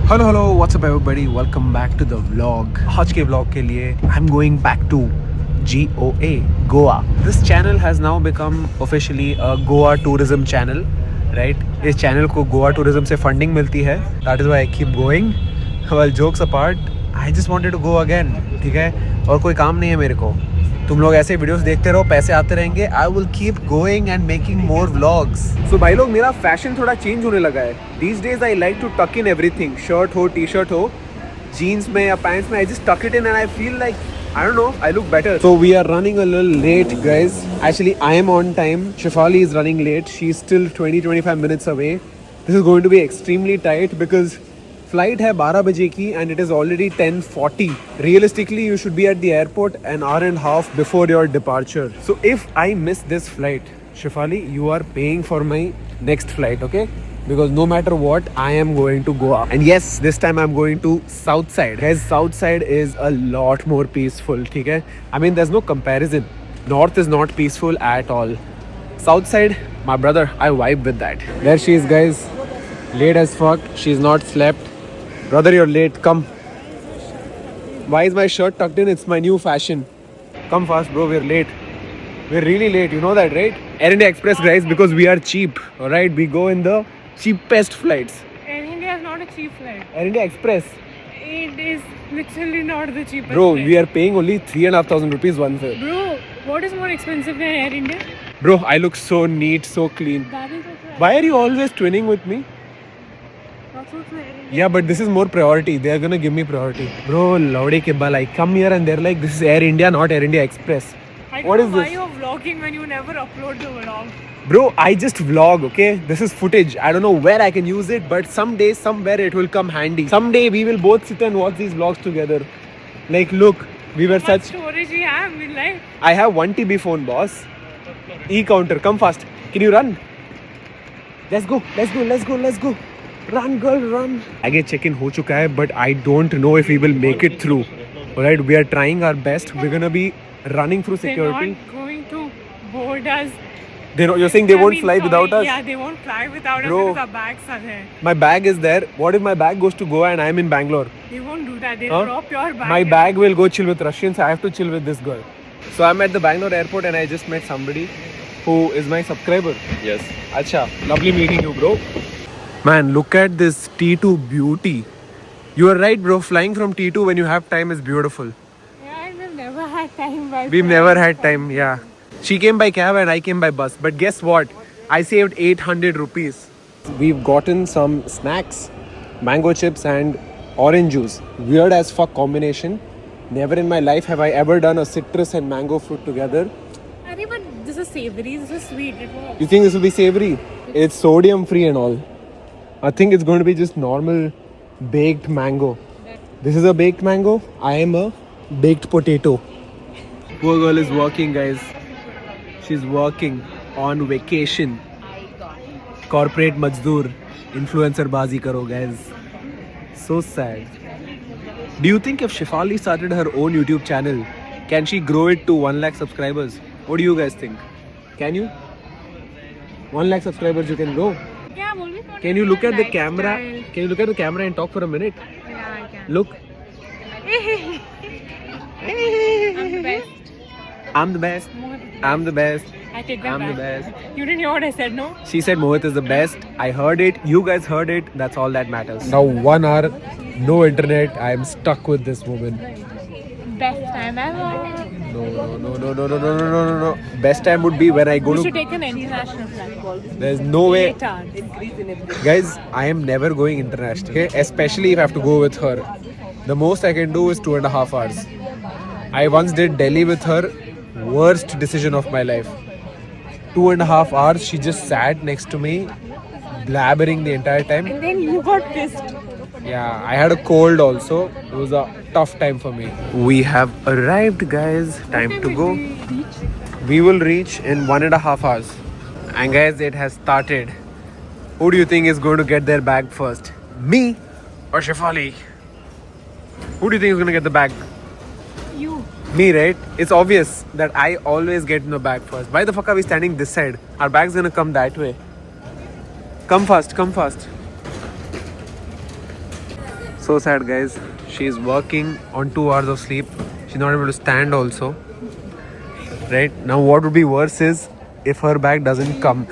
Hello what's up everybody, welcome back to the vlog. आज के vlog के लिए I am going back to GOA, Goa. This channel has now become officially a Goa tourism channel, right. इस channel को Goa tourism से funding मिलती है, that is why I keep going. Well, jokes apart, I just wanted to go again, ठीक है। और कोई काम नहीं है मेरे को, तुम लोग ऐसे वीडियोस देखते रहो, पैसे आते रहेंगे। I will keep going and making more vlogs. So भाई लोग, मेरा फैशन थोड़ा चेंज होने लगा है। These days I like to tuck in everything, shirt हो, टी शर्ट हो, जीन्स में या पैंट्स में, I just tuck it in and I feel like, I don't know, I look better. So we are running a little late, guys. Actually, I am on time. Shefali is running late. She's still 20-25 minutes away. This is going to be extremely tight because flight है 12 बजे की and it is already 10:40. Realistically, you should be at the airport an hour and a half before your departure. So if I miss this flight, Shefali, you are paying for my next flight, okay? Because no matter what, I am going to Goa. And yes, this time I'm going to South Side. Guys, South Side is a lot more peaceful, ठीक है? I mean, there's no comparison. North is not peaceful at all. South Side, my brother, I vibe with that. There she is, guys. Late as fuck. She's not slept. Brother, you're late. Come. Why is my shirt tucked in? It's my new fashion. Come fast, bro. We're late. We're really late. You know that, right? Air India Express, guys, because we are cheap. All right, we go in the cheapest flights. Air India is not a cheap flight. Air India Express. It is literally not the cheapest Bro, flight. we are paying only 3,500 rupees one fare. Bro, what is more expensive than Air India? Bro, I look so neat, so clean. That is okay. Why are you always twinning with me? That's also Air India. Yeah, but this is more priority. They are gonna give me priority. Bro, Laude ke bal, I come here and they're like, this is Air India, not Air India Express. I don't What know is why this? you're vlogging when you never upload the vlog. Bro, I just vlog, okay? This is footage. I don't know where I can use it, but someday, somewhere it will come handy. Someday we will both sit and watch these vlogs together. Like, look, we were What such... storage you have in life? I have 1 TB phone, boss. E-counter, come fast. Can you run? Let's go, let's go, let's go, let's go. Run, girl, run. आगे check-in हो चुका है, but I don't know if we will make it through. Alright, we are trying our best. We're gonna be running through security. They're not going to board us. You're saying they I won't mean, fly sorry, without us? Yeah, they won't fly without Bro. us because our bags are there. My bag is there. What if my bag goes to Goa and I'm in Bangalore? They won't do that. They'll Huh? drop your bag. My bag will go chill with Russians. I have to chill with this girl. So I'm at the Bangalore airport and I just met somebody who is my subscriber. Yes. Acha, lovely meeting you, bro. Man, look at this T2 beauty. You are right, bro. Flying from T2 when you have time is beautiful. Yeah, we've never had time. By We've never had time, yeah. She came by cab and I came by bus. But guess what? I saved 800 rupees. We've gotten some snacks, mango chips and orange juice. Weird as fuck combination. Never in my life have I ever done a citrus and mango fruit together. I think, but this is savory, this is sweet. It won't. You think this will be savory? It's sodium free and all. I think it's going to be just normal baked mango. This is a baked mango. I am a baked potato. Poor girl is working, guys. She's working on vacation. Corporate mazdoor. Influencer bazi karo, guys. So sad. Do you think if Shefali started her own YouTube channel, can she grow it to 1 lakh subscribers? What do you guys think? Can you? 1 lakh subscribers you can grow? Yeah, will be fun. Can you look at the camera? Can you look at the camera and talk for a minute? Yeah, I can. Look. I'm the best. I'm the best. I'm the best. I take that I'm the back. best. You didn't hear what I said, no? She said Mohit is the best. I heard it. You guys heard it. That's all that matters. Now 1 hour, no internet. I am stuck with this woman. Best time ever. No. Best time would be when I go We to... should take an international flight. There's no way. Later. Guys, I am never going international. Okay? Especially if I have to go with her. The most I can do is 2.5 hours. I once did Delhi with her. Worst decision of my life. 2.5 hours, she just sat next to me, blabbering the entire time. And then you got pissed. Yeah, I had a cold also. It was a tough time for me. We have arrived, guys. Time to go. We will reach in 1.5 hours. And guys, it has started. Who do you think is going to get their bag first? Me or Shefali? Who do you think is going to get the bag? You. Me, right? It's obvious that I always get in the bag first. Why the fuck are we standing this side? Our bag's gonna come that way. Come fast, come fast. So sad, guys. She's working on 2 hours of sleep. She's not able to stand also. Right now, what would be worse is if her bag doesn't come.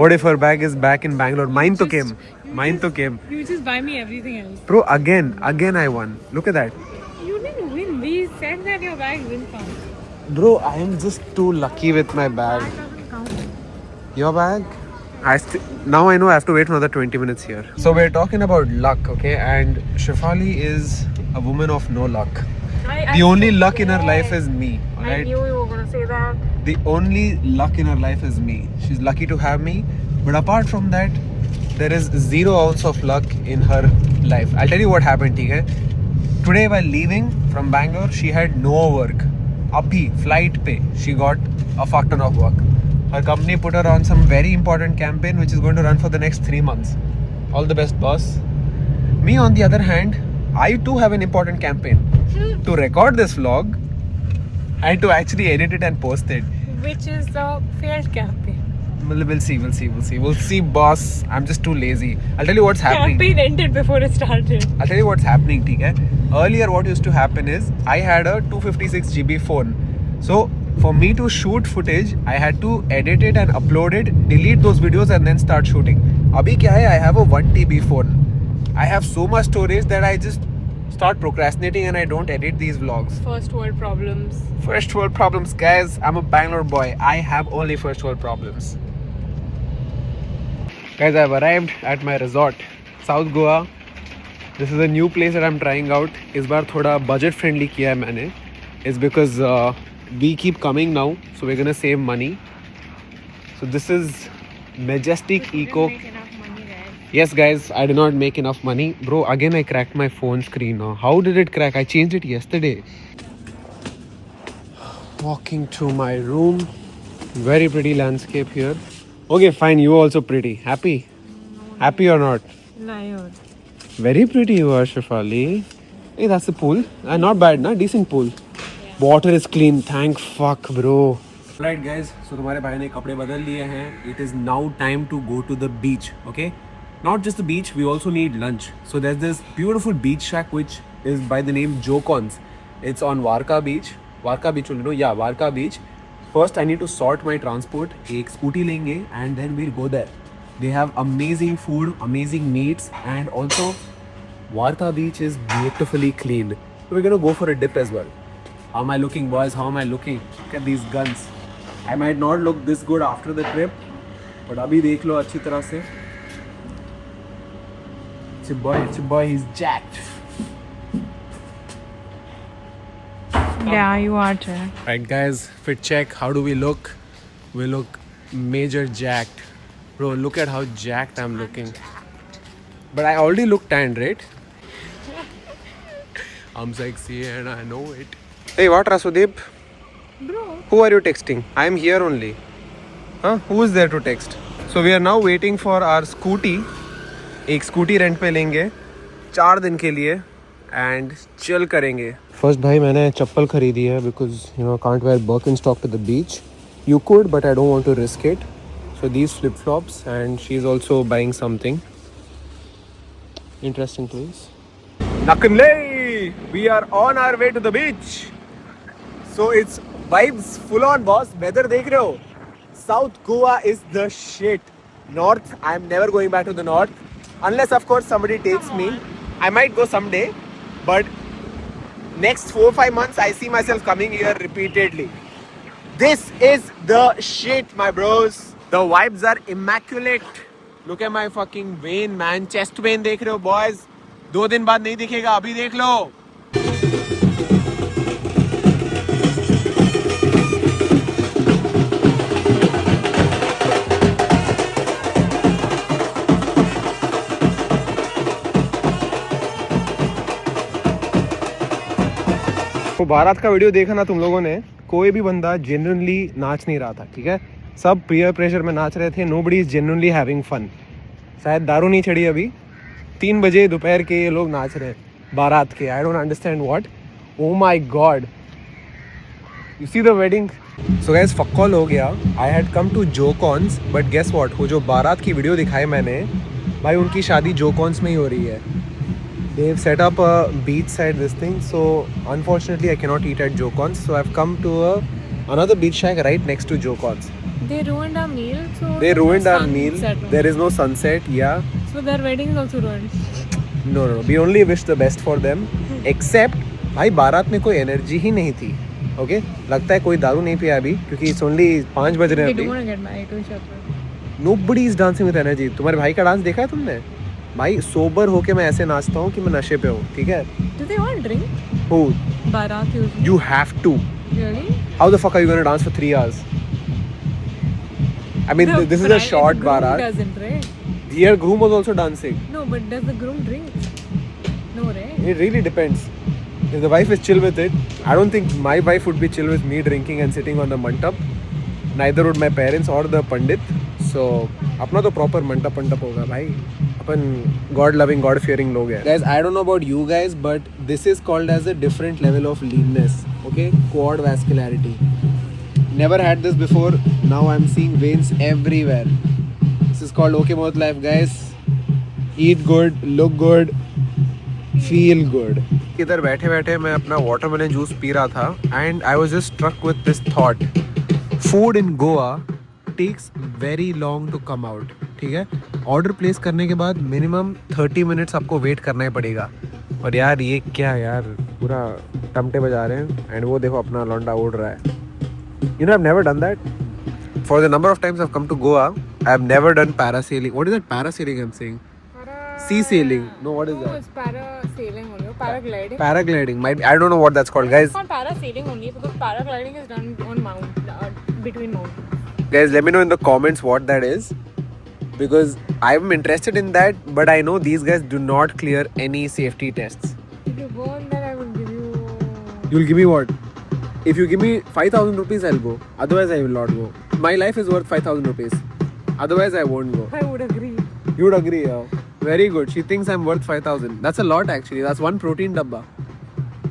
What if her bag is back in Bangalore? Mine to came. Mine to came. You just buy me everything else. Bro, again I won. Look at that. You didn't win. We said that your bag will come. Bro, I am just too lucky with my bag. That doesn't count. Your bag? Now I know I have to wait for another 20 minutes here. So we're talking about luck, okay? And Shefali is a woman of no luck. The only luck in her life is me, I alright? knew you were gonna say that. The only luck in her life is me. She's lucky to have me. But apart from that, there is 0 ounce of luck in her life. I'll tell you what happened, okay? Today while leaving from Bangalore, she had no work. Abhi, flight pay. She got a fuck ton of work. Her company put her on some very important campaign which is going to run for the next 3 months. All the best, boss. Me on the other hand, I too have an important campaign. To record this vlog and to actually edit it and post it. Which is the failed campaign. We'll see, boss. I'm just too lazy. I'll tell you what's happening. Campaign ended before it started. I'll tell you what's happening, okay? Earlier what used to happen is I had a 256 GB phone. So for me to shoot footage, I had to edit it and upload it, delete those videos and then start shooting. Abhi kya hai? I have a 1 TB phone. I have so much storage that I just start procrastinating and I don't edit these vlogs. First world problems. First world problems, guys. I'm a Bangalore boy. I have only first world problems. Guys, I've arrived at my resort, South Goa. This is a new place that I'm trying out. इस बार थोड़ा budget friendly किया है मैंने. It's because we keep coming now, so we're gonna save money. So this is Majestic Eco. Make enough money there. Yes, guys, I did not make enough money. Bro, again I cracked my phone screen now. How did it crack? I changed it yesterday. Walking to my room. Very pretty landscape here. Okay, fine. You also pretty. Happy? Happy or not? Liar. Very pretty you are, Shefali. Hey, that's the pool. Not bad, na? Decent pool. Water is clean. Thank fuck, bro. Alright, guys. So तुम्हारे भाई ने कपड़े बदल लिए हैं. It is now time to go to the beach. Okay? Not just the beach. We also need lunch. So there's this beautiful beach shack which is by the name Jocons. It's on Varka Beach. Varka Beach, you know? Yeah, Varka Beach. First, I need to sort my transport. एक scooty लेंगे and then we'll go there. They have amazing food, amazing meats, and also Varka Beach is beautifully clean. So we're gonna go for a dip as well. How am I looking, boys? How am I looking? Look at these guns. I might not look this good after the trip, but अभी देख लो अच्छी तरह से. It's your boy, he's jacked. Yeah, you are jacked. Right, guys, fit check. How do we look? We look major jacked. Bro, look at how jacked I'm looking. But I already look tanned, right? I'm sexy and I know it. Hey, what, Rasudeep? Bro. Who are you texting? I am here only. Huh? Who is there to text? So we are now waiting for our scooty. एक scooty rent पे लेंगे 4 दिन के लिए and chill करेंगे. First भाई मैंने चप्पल खरीदी है because you know can't wear Birkenstock to the beach. You could but I don't want to risk it. So these flip flops and she is also buying something interesting place. Nakanle, we are on our way to the beach. So it's vibes full on, boss. Weather देख रहे हो? South Goa is the shit. North, I'm never going back to the north. Unless, of course, somebody takes me. I might go someday. But next 4-5 months, I see myself coming here repeatedly. This is the shit, my bros. The vibes are immaculate. Look at my fucking vein, man. Chest vein देख रहे हो, boys? 2 दिन बाद नहीं दिखेगा, अभी देख लो. तो बारात का वीडियो देखा ना तुम लोगों ने. कोई भी बंदा जेन्युइनली नाच नहीं रहा था, ठीक है. सब पीयर प्रेशर में नाच रहे थे. Nobody is genuinely having fun. शायद दारू नहीं चढ़ी अभी. 3 बजे दोपहर के ये लोग नाच रहे हैं बारात के. I don't understand what. Oh my god, you see the wedding. So guys, फक्कॉल हो गया. आई हैड कम टू जोकॉन्स बट गेस व्हाट, वो जो बारात की वीडियो दिखाई मैंने, भाई उनकी शादी जोकॉन्स में ही हो रही है. They've set up a beachside this thing, so unfortunately I cannot eat at Jocon's. So I've come to another beach shack right next to Jocon's. They ruined our meal, so They there's ruined no our meal. sunset only. There is no sunset. Yeah. So their wedding is also ruined. No. We only wish the best for them. Except भाई बारात में कोई energy ही नहीं थी. Okay लगता है कोई दारू नहीं पिया अभी क्योंकि इट्स ओनली 5 बज रहे They हैं don't अभी. want to get married to each other. Nobody is dancing with energy. तुम्हारे भाई का डांस देखा है तुमने? भाई सोबर होके मैं ऐसे नाचता हूँ कि मैं नशे पे हूँ. ठीक है? Do they all drink? Who? Bharat usually. You have to. Really? How the fuck are you gonna dance for 3 hours? I mean, The this is a bride- short the groom barat. doesn't, right? Your groom was also dancing. No, but does the groom drink? No, right? It really depends. If the wife is chill with it, I don't think my wife would be chill with me drinking and sitting on the mantap. Neither would my parents or the pandit. So, अपना तो proper mantap होगा भाई. अपन God loving, God fearing लोग हैं. Guys, I don't know about you guys, but this is called as a different level of leanness. Okay, quad vascularity. Never had this before. Now I'm seeing veins everywhere. This is called OK Mouth Life, guys. Eat good, look good, feel good. इधर बैठे बैठे मैं अपना watermelon juice पी रहा था and I was just struck with this thought. Food in Goa takes very long to come out. ठीक है, ऑर्डर प्लेस करने के बाद मिनिमम 30 मिनट्स आपको वेट करना ही पड़ेगा. और यार ये क्या यार, पूरा टमटे बजा रहे हैं एंड वो देखो अपना लौंडा उड़ रहा है. You know I have never done that. For the number of times I have come to Goa, I have never done parasailing. What is that parasailing I am saying? Sea sailing. No, what is No, that? it's parasailing only. Paragliding. Paragliding. I don't know what that's called, guys. It's not parasailing only because paragliding is done on between mountains. Guys, let me know in the comments what that is, because I'm interested in that, but I know these guys do not clear any safety tests. If you go on that, I will give you. You'll give me what? If you give me 5,000 rupees, I'll go. Otherwise, I will not go. My life is worth 5,000 rupees. Otherwise, I won't go. I would agree. You would agree, yeah. Very good. She thinks I'm worth 5,000. That's a lot actually. That's one protein dabba.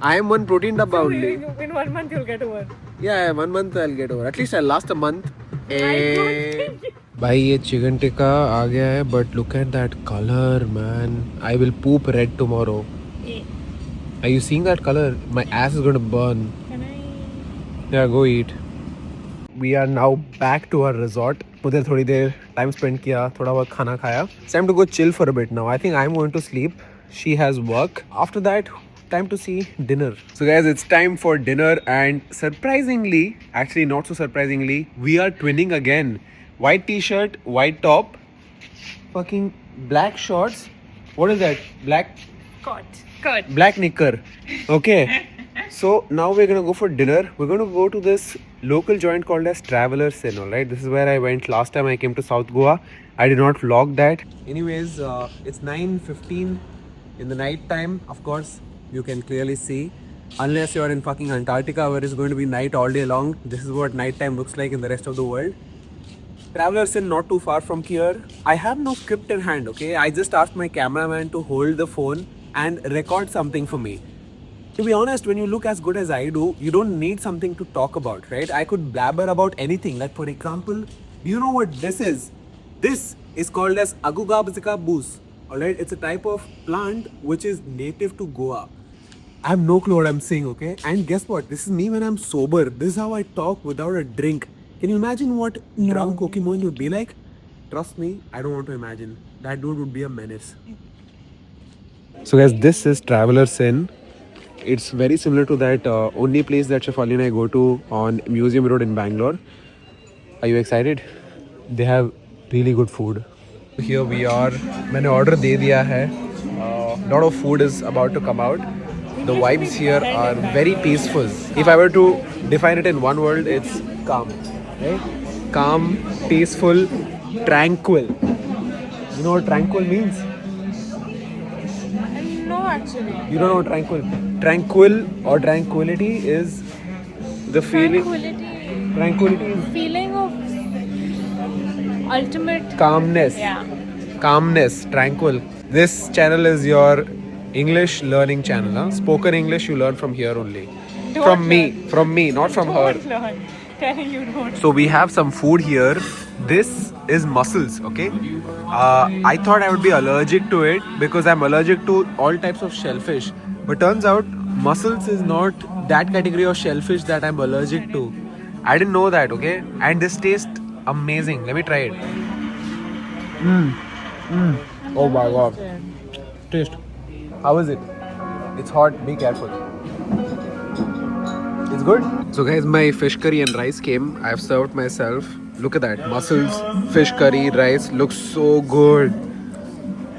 I am one protein dabba only. In 1 month, you'll get over. Yeah, 1 month I'll get over. At least I'll last a month. don't भाई ये chicken tikka आ गया है, but look at that color, man. I will poop red tomorrow. Are you seeing that color? My ass is going to burn. Can I? Yeah, go eat. We are now back to our resort. उधर थोड़ी देर time spend किया, थोड़ा बहुत खाना खाया. It's time to go chill for a bit now. I think I'm going to sleep. She has work. After that, time to see dinner. So guys, it's time for dinner and surprisingly, actually not so surprisingly, we are twinning again. White t-shirt, white top, fucking black shorts. What is that? Black knicker. Okay. So now we're gonna go for dinner. We're gonna go to this local joint called as Travelers Inn. Alright, this is where I went last time I came to South Goa. I did not vlog that. Anyways, it's 9:15 in the night time. Of course, you can clearly see. Unless you're in fucking Antarctica where it's going to be night all day long. This is what night time looks like in the rest of the world. Travelers Inn not too far from here. I have no script in hand. Okay, I just asked my cameraman to hold the phone and record something for me. To be honest, when you look as good as I do, you don't need something to talk about, right? I could blabber about anything. Like for example, do you know what this is? This is called as Agugabzika Boos. Alright, it's a type of plant which is native to Goa. I have no clue what I'm saying, okay? And guess what? This is me when I'm sober. This is how I talk without a drink. Can you imagine what drunk Pokemon would be like? Trust me, I don't want to imagine. That dude would be a menace. So guys, this is Travelers Inn. It's very similar to that only place that Shefali and I go to on Museum Road in Bangalore. Are you excited? They have really good food. Here we are. मैंने order दे दिया है. Lot of food is about to come out. The vibes here are very peaceful. If I were to define it in one word, it's calm. Right? Calm, peaceful, tranquil. You know what tranquil means? No, actually. You don't know what tranquil. Tranquil or tranquility is the feeling. Tranquility is Feeling of ultimate calmness. Yeah. Calmness, tranquil. This channel is your English learning channel. Huh? Spoken English you learn from here only. From me, not from her. Don't learn. Telling you don't. So we have some food here. This is mussels. Okay, I thought I would be allergic to it because I'm allergic to all types of shellfish, but turns out mussels is not that category of shellfish that I'm allergic to. I didn't know that. Okay, and this tastes amazing. Let me try it. Oh my god. Taste. How is it? It's hot. Be careful. It's good. So guys, my fish curry and rice came. I've served myself. Look at that. Mussels, fish curry, rice. Looks so good.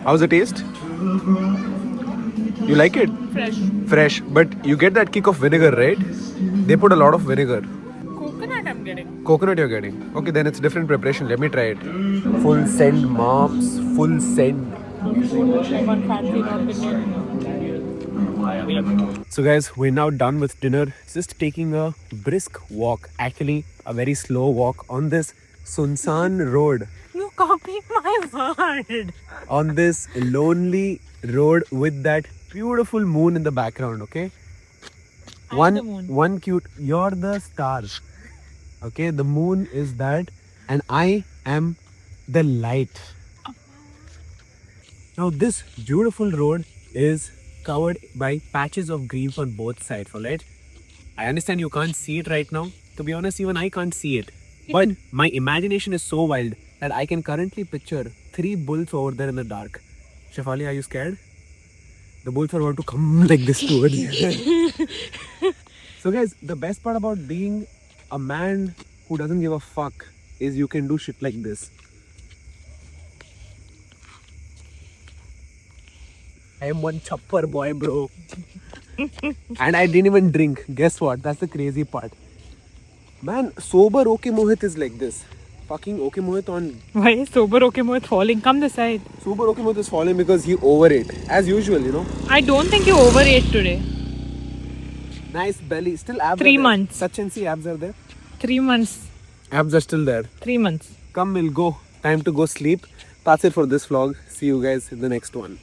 How's the taste? You like it? Fresh. Fresh. But you get that kick of vinegar, right? They put a lot of vinegar. Coconut I'm getting. Coconut you're getting. Okay, then it's different preparation. Let me try it. Full send, moms. Full send. Like on fancy North Indian. So guys, we're now done with dinner. Just taking a brisk walk. Actually, a very slow walk on this Sunsan road. You copied my word. On this lonely road with that beautiful moon in the background, okay? I'm the moon. One cute. You're the star. Okay, the moon is that, and I am the light. Now this beautiful road is covered by patches of green on both sides, alright? I understand you can't see it right now. To be honest, even I can't see it. But my imagination is so wild that I can currently picture 3 bulls over there in the dark. Shefali, are you scared? The bulls are about to come like this towards you. So guys, the best part about being a man who doesn't give a fuck is you can do shit like this. I am one chopper boy, bro. And I didn't even drink. Guess what? That's the crazy part. Man, sober OK Mohit is like this. Fucking OK Mohit on... Why is sober okay Mohit falling? Come this side. Sober OK Mohit is falling because he overate. As usual, you know. I don't think you overate today. Nice belly. Still abs 3 are there. months. Touch and see abs are there. 3 months. Abs are still there. 3 months. Come, we'll go. Time to go sleep. That's it for this vlog. See you guys in the next one.